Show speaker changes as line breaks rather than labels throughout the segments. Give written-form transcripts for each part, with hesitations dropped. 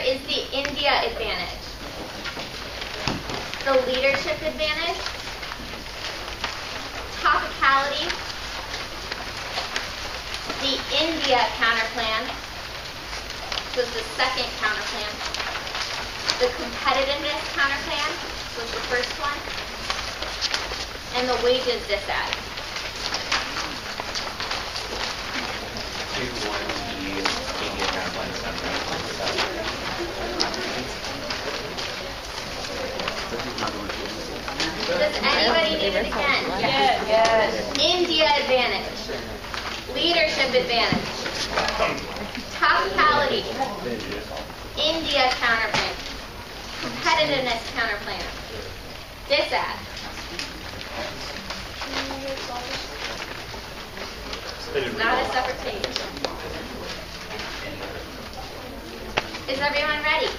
is the India advantage, the leadership advantage, topicality, the India counterplan, was the second counterplan, the competitiveness counterplan was the first one, and the wages disadvantage. Does anybody need it again?
Yes.
India advantage, leadership advantage, topicality, India counterplan, competitiveness counterplan, disad. Not a separate page. Is everyone ready?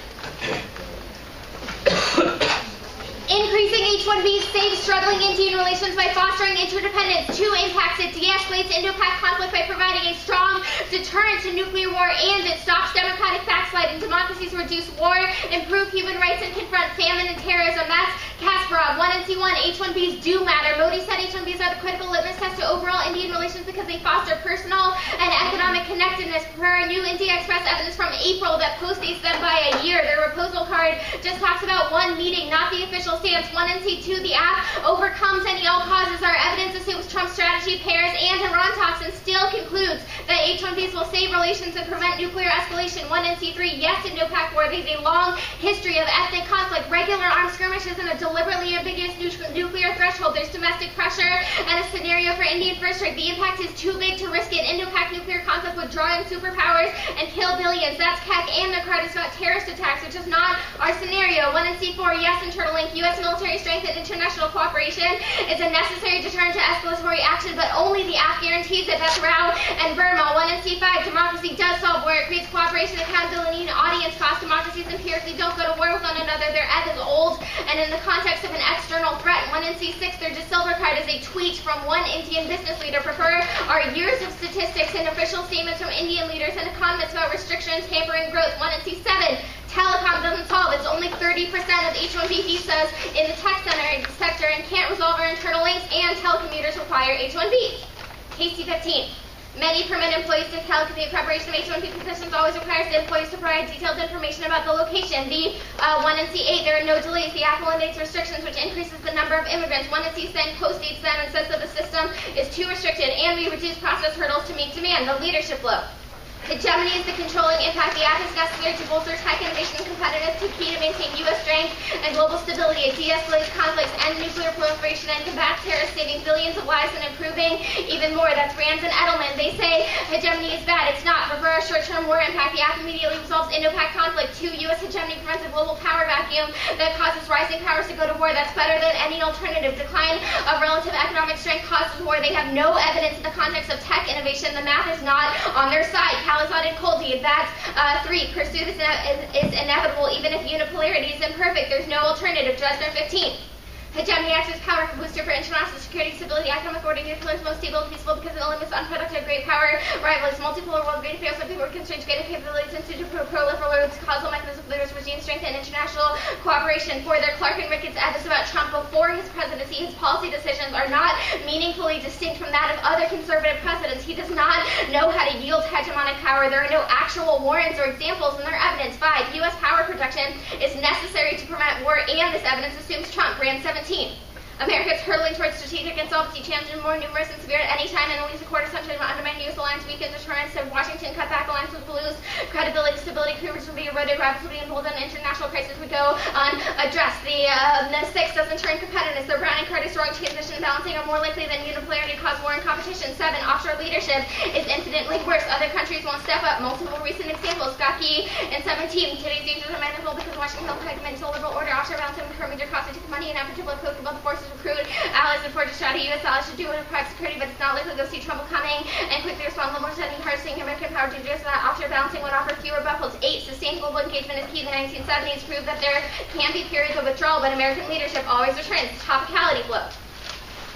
Increasing H-1Bs saves struggling Indian relations by fostering interdependence. 2 impacts. It de-escalates Indo-Pak conflict by providing a strong deterrent to nuclear war, and it stops democratic backsliding. Democracies reduce war, improve human rights, and confront famine and terrorism. That's Kasparov. 1 and C1. H-1Bs do matter. Modi said H-1Bs are the critical litmus test to overall Indian relations because they foster personal and economic connectedness. Per our new India Express evidence from April that postdates them by a year. Their proposal card just talks about one meeting, not the official stance. 1 and C2, the app overcomes any all causes. Our evidence assumes Trump's strategy, Paris, and Iran talks, and still concludes that H-1Bs will save relations and prevent nuclear escalation. 1 and C3, yes, Indo-Pak war. There's a long history of ethnic conflict, regular armed skirmishes, and a deliberately ambiguous nuclear threshold. There's domestic pressure and a scenario for Indian first strike. The impact is too big to risk it. Indo-Pak nuclear conflict would draw in superpowers and kill billions. That's Keck and the card is about terrorist attacks, which is not our scenario. 1 and C4, yes, internal link. U.S. military strength and international cooperation is a necessary deterrent to escalatory action, but only the act guarantees it. That's Rao and Burma. 1 and C5, democracy does solve war. It creates cooperation, accountability, and audience cost. Democracies empirically don't go to war with one another. Their ebb is old and in the context of an external threat. 1 and C6, their De Silva card is a tweet from one Indian business leader. Prefer our years of statistics and official statements from Indian leaders and economists about restrictions hampering growth. 1 and C7, telecom doesn't solve. It's only 30% of H-1B visas in the tech sector and can't resolve our internal links, and telecommuters require H-1Bs. KC15. Many permanent employees to telecommunicate preparation of H-1B positions always requires the employees to provide detailed information about the location. The 1 and C8, there are no delays. The app eliminates restrictions, which increases the number of immigrants. 1 and C7 postdates them and says that the system is too restricted, and we reduce process hurdles to meet demand. The leadership blow. Hegemony is the controlling impact. The act is necessary to bolster tech innovation and competitiveness, to key to maintain U.S. strength and global stability. It de-escalates conflicts, end nuclear proliferation, and combats terrorists, saving billions of lives and improving even more. That's Rands and Edelman. They say hegemony is bad. It's not. For a short-term war impact, the act immediately resolves Indo-Pak conflict. 2, U.S. hegemony prevents a global power vacuum that causes rising powers to go to war. That's better than any alternative. Decline of relative economic strength causes war. They have no evidence in the context of tech innovation. The math is not on their side. Khalazad and Koldi. That's 3. Pursuit is inevitable, even if unipolarity is imperfect. There's no alternative. Dresner 15. Hegemony acts as power booster for international security, stability, economic order. Nuclear is most stable and peaceful because it limits unproductive great power rivals. Multipolar world great affairs of people are constrained to greater capabilities and to proliferate causal mechanisms for regime strength and international cooperation. For their Clark and Ricketts evidence about Trump before his presidency, his policy decisions are not meaningfully distinct from that of other conservative presidents. He does not know how to yield hegemonic power. There are no actual warrants or examples in their evidence. 5. U.S. power protection is necessary to prevent war, and this evidence assumes Trump. Rand 17. America is hurtling towards strategic insolvency, challenges more numerous and severe at any time, and at least a quarter century of undermined U.S. alliance weakens deterrence. If Washington cut back alliance with lose credibility, stability, courage would be eroded, rapidly emboldened, international crisis would go unaddressed. The 6 doesn't turn competitiveness. The Browning card is strong transition balancing are more likely than unipolarity to cause war and competition. 7. Offshore leadership is infinitely worse. Other countries won't step up. Multiple recent examples. Gaki in 17. Today's dangers are manageable because Washington will commit to liberal order. Offshore balancing will incur major costs to money and inevitable code about the forces recruit allies and forge a strategy. U.S. allies should do it with private security, but it's not likely they'll see trouble coming and quickly respond. Liberal setting harnessing American power to do so that offshore balancing would offer fewer buffers. 8. Sustained global engagement is key. The 1970s proved that there can be periods of withdrawal, but American leadership always returns. Topicality flow.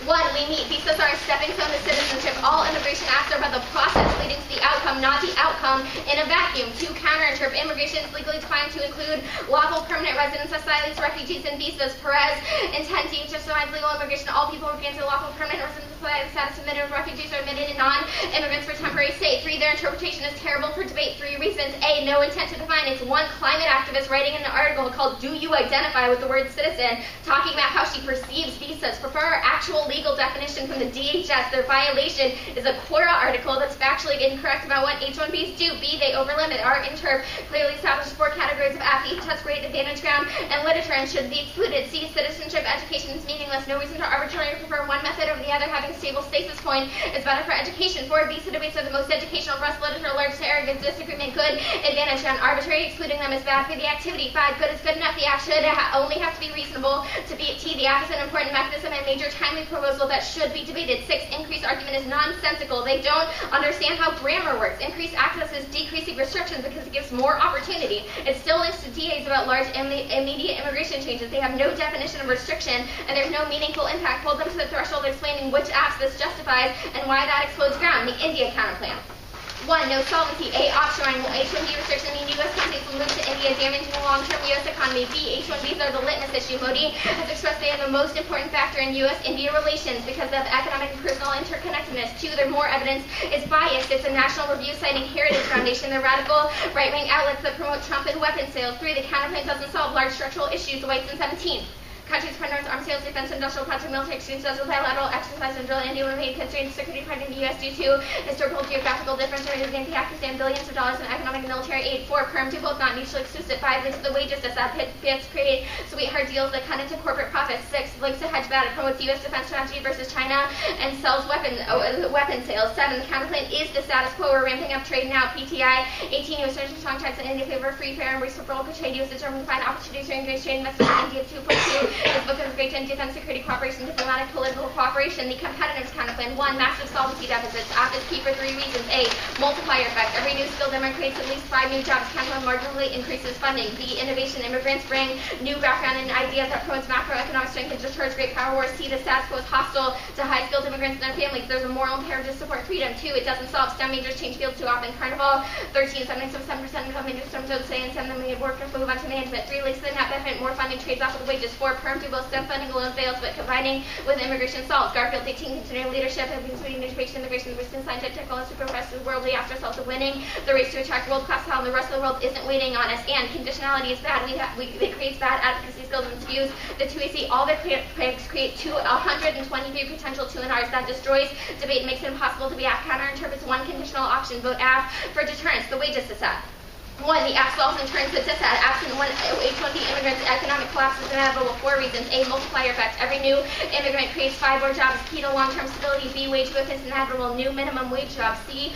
1, we meet. Visas are a stepping stone to citizenship. All immigration acts are about the process leading to the outcome, not the outcome in a vacuum. 2, counterinterpret. Immigration is legally defined to include lawful permanent residents, asylees, refugees, and visas. Perez intends to just defines legal immigration. All people who granted lawful permanent residence status admitted as refugees are admitted, and non-immigrants for temporary stay. 3, their interpretation is terrible for debate. 3 reasons. A, no intent to define. It's one climate activist writing in an article called "Do You Identify with the Word Citizen?" talking about how she perceives visas. Prefer our actual legal definition from the DHS. Their violation is a Quora article that's factually incorrect about what H-1Bs do. B, they overlimit. Our interp clearly establishes 4 categories of app. Each has great advantage ground and literature and should be excluded. C, citizenship education is meaningless. No reason to arbitrarily prefer one method over the other. Having a stable status point is better for education. 4, visa debates are the most educational for us. Literature allergic to arrogance, disagreement, good, advantage ground. Arbitrary excluding them is bad for the activity. 5, good is good enough. The app should only have to be reasonable to be T. The app is an important mechanism and major timely proposal that should be debated. 6, increased argument is nonsensical. They don't understand how grammar works. Increased access is decreasing restrictions because it gives more opportunity. It still links to DAs about large immediate immigration changes. They have no definition of restriction and there's no meaningful impact. Hold them to the threshold explaining which apps this justifies and why that explodes ground. The India counterplan. 1, no solvency. A, offshoring. H-1B restrictions mean U.S. companies will move to India, damaging the long-term U.S. economy. B, H-1Bs are the litmus issue. Modi has expressed they are the most important factor in U.S.-India relations because of economic and personal interconnectedness. 2, there's more evidence is biased. It's a national review citing Heritage Foundation, the radical right-wing outlets that promote Trump and weapons sales. 3, the counterplan doesn't solve large structural issues. Whites and 17. Countries partners arms sales, defense, industrial project, military exchange, does bilateral exercise and drill India will remain constrained security funding the U.S. due to historical geographical difference related to Pakistan, billions of dollars in economic and military aid. 4, perm do both, not mutually exclusive. 5, links to the wages that create sweetheart deals that cut into corporate profits. 6, links to hedge bad, it promotes U.S. defense strategy versus China and sells weapon sales. 7, the counterplan is the status quo. We're ramping up trade now. PTI. 18, U.S. Treasury strong tax in India favor free, fair, and reciprocal trade. U.S. determined to find opportunities to engage trade investment in India. 2.2. This book is great in defense, security cooperation, diplomatic, political cooperation. The competitiveness counterplan. 1, massive solvency deficits. App is key for 3 reasons. A, multiplier effect. Every new skill demand creates at least 5 new jobs. Counterplan marginally increases funding. B, innovation. Immigrants bring new background and ideas that promotes macroeconomic strength and deters great power wars. C, the status quo is hostile to high-skilled immigrants and their families. There's a moral imperative to support freedom. 2, it doesn't solve. STEM majors change fields too often. Carnival. 13, 77% of majors don't say, and 7 of them workers move on to management. 3, links to the net benefit. More funding trades off of the wages. 4, perm do both. STEM funding alone fails, but combining with immigration solves. Garfield 18, continuing leadership, between education, immigration, risk, scientific, technology, progressive world, we ask ourselves to winning the race to attract world-class talent. The rest of the world isn't waiting on us, and conditionality is bad. It creates bad advocacy skills and views. The 2AC, all their pranks create 123 potential 2NRs that destroys debate and makes it impossible to be app. Counterinterprets one conditional option. Vote app for deterrence. The wages to set. 1, the app solves and turns the dissat. Absent H-1B immigrants, economic collapse is inevitable. 4 reasons. A, multiplier effect. Every new immigrant creates 5 more jobs, key to long-term stability. B, wage growth is inevitable. New minimum wage jobs. C,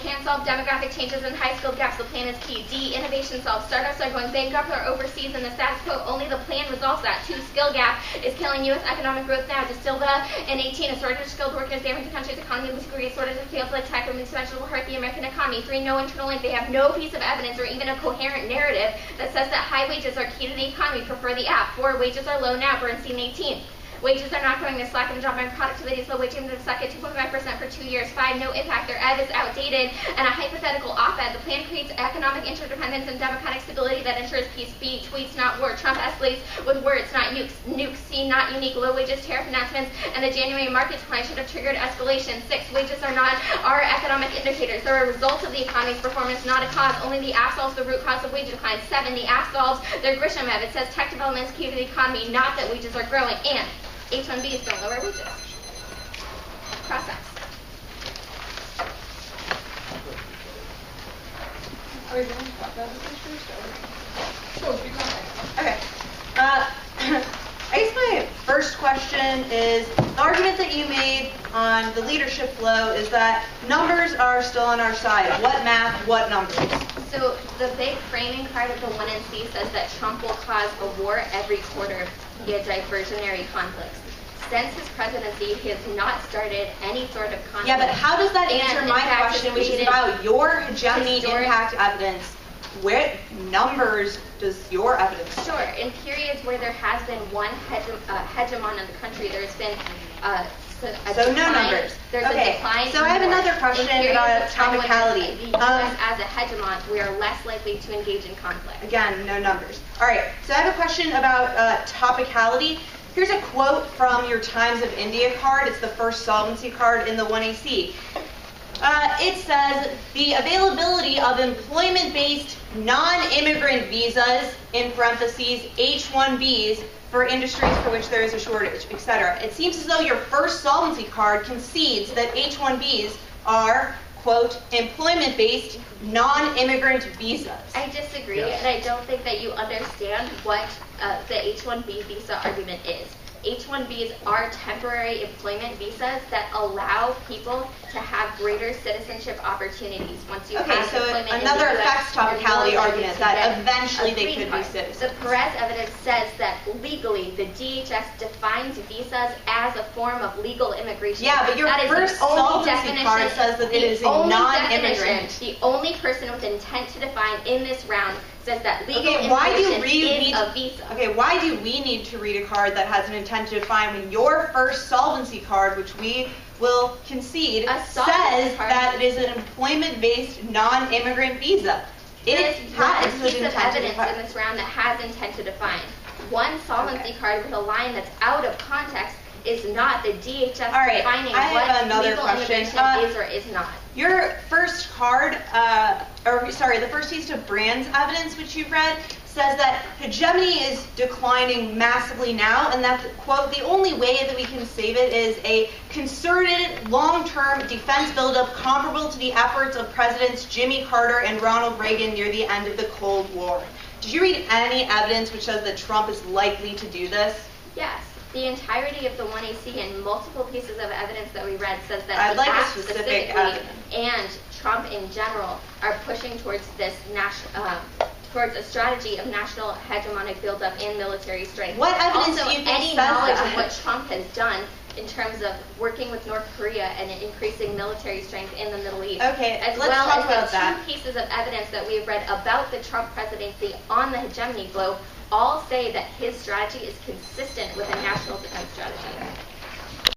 can solve demographic changes and high-skilled gaps. The plan is key. D, innovation solves. Startups are going bankrupt or overseas in the status quo. Only the plan resolves that. 2, skill gap is killing U.S. economic growth now. Distill the in 18, a shortage of skilled workers damage the country's economy. With a shortage of fields like tech and expansion will hurt the American economy. 3, no internal link. They have no piece of evidence or even a coherent narrative that says that high wages are key to the economy. Prefer the app. 4, wages are low now. Bernstein 18. Wages are not growing. They're slack in job market. Productivity is low. Wage index stuck at 2.5% for 2 years. 5, no impact. Their ed is outdated and a hypothetical op-ed. The plan creates economic interdependence and democratic stability that ensures peace. B, tweets, not war. Trump escalates with words, not nukes. Nukes. C, not unique. Low wages, tariff announcements, and the January market decline should have triggered escalation. 6, wages are not our economic indicators. They're a result of the economy's performance, not a cause. Only the app solves the root cause of wage decline. 7, the app solves their Grisham Ev. It says tech development is key to the economy, not that wages are growing. And H-1Bs don't lower wages. Process.
Are we doing okay. I guess my first question is, the argument that you made on the leadership flow is that numbers are still on our side. What math, what numbers?
So the big framing part of the 1 and C says that Trump will cause a war every quarter via diversionary conflicts. Since his presidency, he has not started any sort of conflict.
Yeah, but how does that answer my question, which is about your hegemony impact evidence? What numbers does your evidence show?
Sure. In periods where there has been one hegemon in the country, there's been
So no numbers.
There's
Okay,
a decline.
so I have another question about topicality.
The U.S. as a hegemon, we are less likely to engage in conflict.
Again, no numbers. All right, so I have a question about topicality. Here's a quote from your Times of India card. It's the first solvency card in the 1AC. It says, the availability of employment-based non-immigrant visas, in parentheses, H-1Bs, for industries for which there is a shortage, etc. It seems as though your first solvency card concedes that H-1Bs are, quote, employment-based non-immigrant visas.
I disagree, and I don't think that you understand what the H-1B visa argument is. H-1Bs are temporary employment visas that allow people to have greater citizenship opportunities once you have employment.
So another affects topicality argument that eventually they could be citizens.
The Perez evidence says that legally the DHS defines visas as a form of legal immigration.
Yeah, but your first solvency card says that it is a non-immigrant.
The only person with intent to define in this round says that legal immigration is a visa.
Okay, why do we need to read a card that has an intent to define when your first solvency card, which we will concede, says that it is an employment-based non-immigrant visa?
It is not a piece of evidence in this round that has intent to define. One solvency card with a line that's out of context is not the DHS defining what legal immigration is or is not.
Your first card, the first piece of Brand's evidence, which you read, says that hegemony is declining massively now, and that, quote, the only way that we can save it is a concerted, long-term defense buildup comparable to the efforts of Presidents Jimmy Carter and Ronald Reagan near the end of the Cold War. Did you read any evidence which says that Trump is likely to do this?
Yes. The entirety of the 1AC and multiple pieces of evidence that we read says that
I'd like
ACT
specifically
and Trump in general are pushing towards this towards a strategy of national hegemonic buildup and military strength.
What evidence
also,
do you think
any
says
knowledge
that?
of what Trump has done in terms of working with North Korea and increasing military strength in the Middle East,
okay,
as
let's
well
talk
as
about
the
that.
two pieces of evidence that we've read about the Trump presidency on the hegemony globe, all say that his strategy is consistent with a national defense strategy.